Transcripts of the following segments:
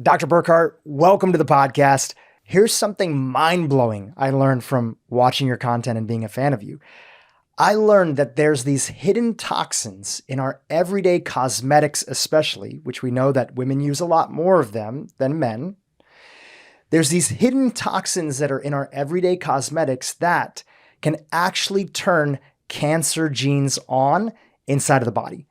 Dr. Burkart, welcome to the podcast. Here's something mind-blowing I learned from watching your content and being a fan of you. I learned that there's these hidden toxins in our everyday cosmetics especially, which we know that women use a lot more of them than men. There's these hidden toxins that are in our everyday cosmetics that can actually turn cancer genes on inside of the body.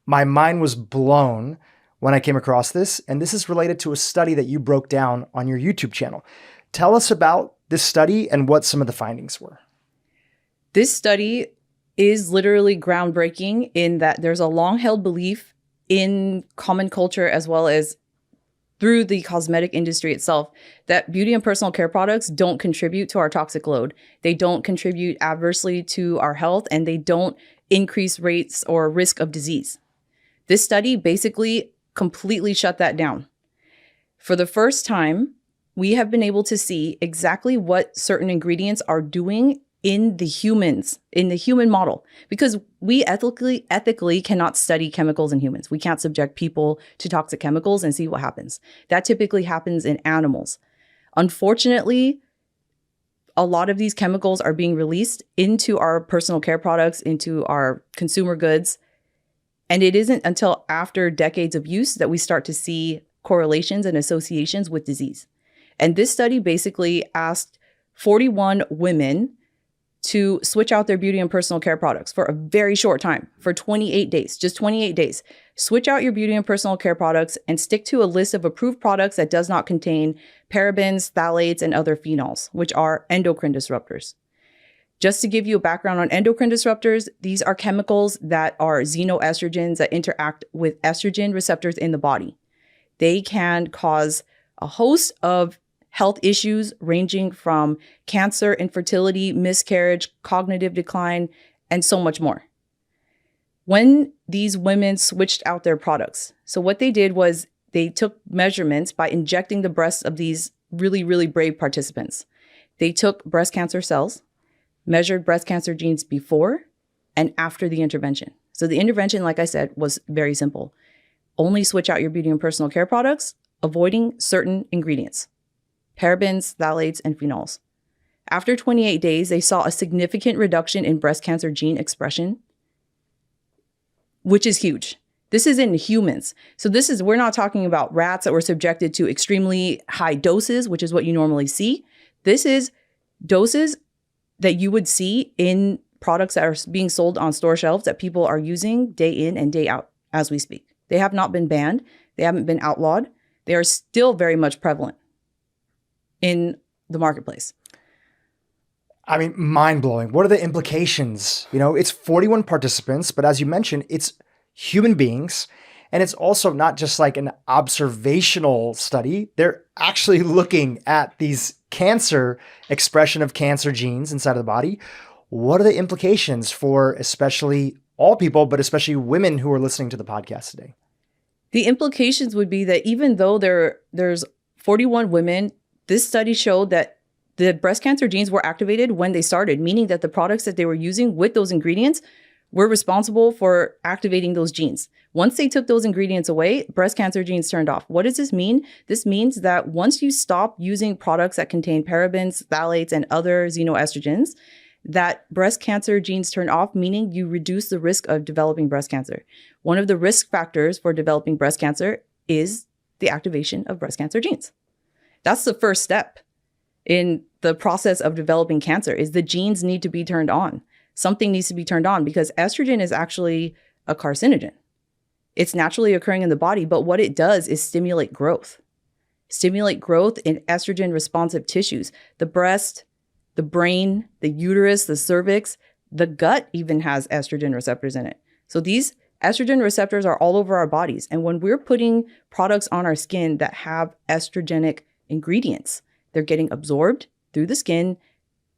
My mind was blown when I came across this, and this is related to a study that you broke down on your YouTube channel. Tell us about this study and what some of the findings were. This study is literally groundbreaking in that there's a long-held belief in common culture as well as through the cosmetic industry itself that beauty and personal care products don't contribute to our toxic load. They don't contribute adversely to our health, and they don't increase rates or risk of disease. This study basically completely shut that down. For the first time, we have been able to see exactly what certain ingredients are doing in the humans, in the human model, because we ethically cannot study chemicals in humans. We can't subject people to toxic chemicals and see what happens. That typically happens in animals. Unfortunately, a lot of these chemicals are being released into our personal care products, into our consumer goods. And it isn't until after decades of use that we start to see correlations and associations with disease. And this study basically asked 41 women to switch out their beauty and personal care products for a very short time, for 28 days, just 28 days. Switch out your beauty and personal care products and stick to a list of approved products that does not contain parabens, phthalates, and other phenols, which are endocrine disruptors. Just to give you a background on endocrine disruptors, these are chemicals that are xenoestrogens that interact with estrogen receptors in the body. They can cause a host of health issues ranging from cancer, infertility, miscarriage, cognitive decline, and so much more. When these women switched out their products, so what they did was they took measurements by injecting the breasts of these really, really brave participants. They took breast cancer cells, measured breast cancer genes before and after the intervention. So the intervention, like I said, was very simple. Only switch out your beauty and personal care products, avoiding certain ingredients, parabens, phthalates, and phenols. After 28 days, they saw a significant reduction in breast cancer gene expression, which is huge. This is in humans. So we're not talking about rats that were subjected to extremely high doses, which is what you normally see. This is doses that you would see in products that are being sold on store shelves that people are using day in and day out as we speak. They have not been banned. They haven't been outlawed. They are still very much prevalent in the marketplace. I mean, mind-blowing. What are the implications? You know, it's 41 participants, but as you mentioned, it's human beings. And it's also not just like an observational study. They're actually looking at these cancer expression of cancer genes inside of the body. What are the implications for especially all people, but especially women who are listening to the podcast today? The implications would be that even though there's 41 women, this study showed that the breast cancer genes were activated when they started, meaning that the products that they were using with those ingredients were responsible for activating those genes. Once they took those ingredients away, breast cancer genes turned off. What does this mean? This means that once you stop using products that contain parabens, phthalates, and other xenoestrogens, that breast cancer genes turn off, meaning you reduce the risk of developing breast cancer. One of the risk factors for developing breast cancer is the activation of breast cancer genes. That's the first step in the process of developing cancer, is the genes need to be turned on. Something needs to be turned on because estrogen is actually a carcinogen. It's naturally occurring in the body, but what it does is stimulate growth in estrogen responsive tissues. The breast, the brain, the uterus, the cervix, the gut even has estrogen receptors in it. So these estrogen receptors are all over our bodies. And when we're putting products on our skin that have estrogenic ingredients, they're getting absorbed through the skin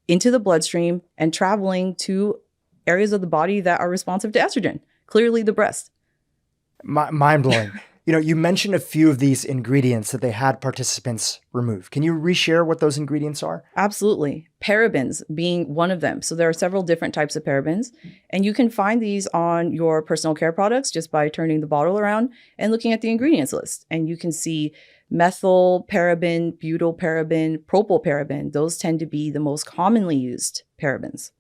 into the bloodstream and traveling to areas of the body that are responsive to estrogen, clearly the breast. Mind-blowing. You mentioned a few of these ingredients that they had participants remove. Can you reshare what those ingredients are? Absolutely. Parabens being one of them. So there are several different types of parabens, and you can find these on your personal care products just by turning the bottle around and looking at the ingredients list. And you can see methyl paraben, butyl paraben, propyl paraben. Those tend to be the most commonly used parabens.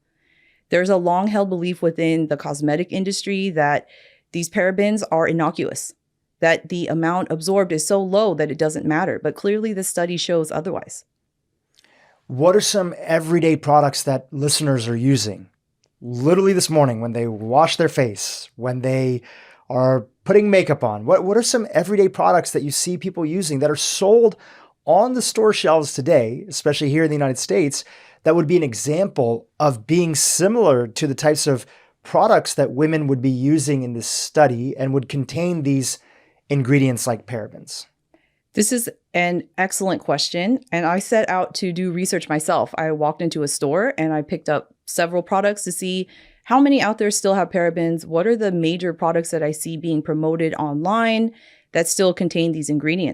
There's a long-held belief within the cosmetic industry that these parabens are innocuous, that the amount absorbed is so low that it doesn't matter. But clearly the study shows otherwise. What are some everyday products that listeners are using literally this morning when they wash their face, when they are putting makeup on? What are some everyday products that you see people using that are sold on the store shelves today, especially here in the United States, that would be an example of being similar to the types of products that women would be using in this study and would contain these ingredients like parabens? This is an excellent question. And I set out to do research myself. I walked into a store and I picked up several products to see how many out there still have parabens. What are the major products that I see being promoted online that still contain these ingredients?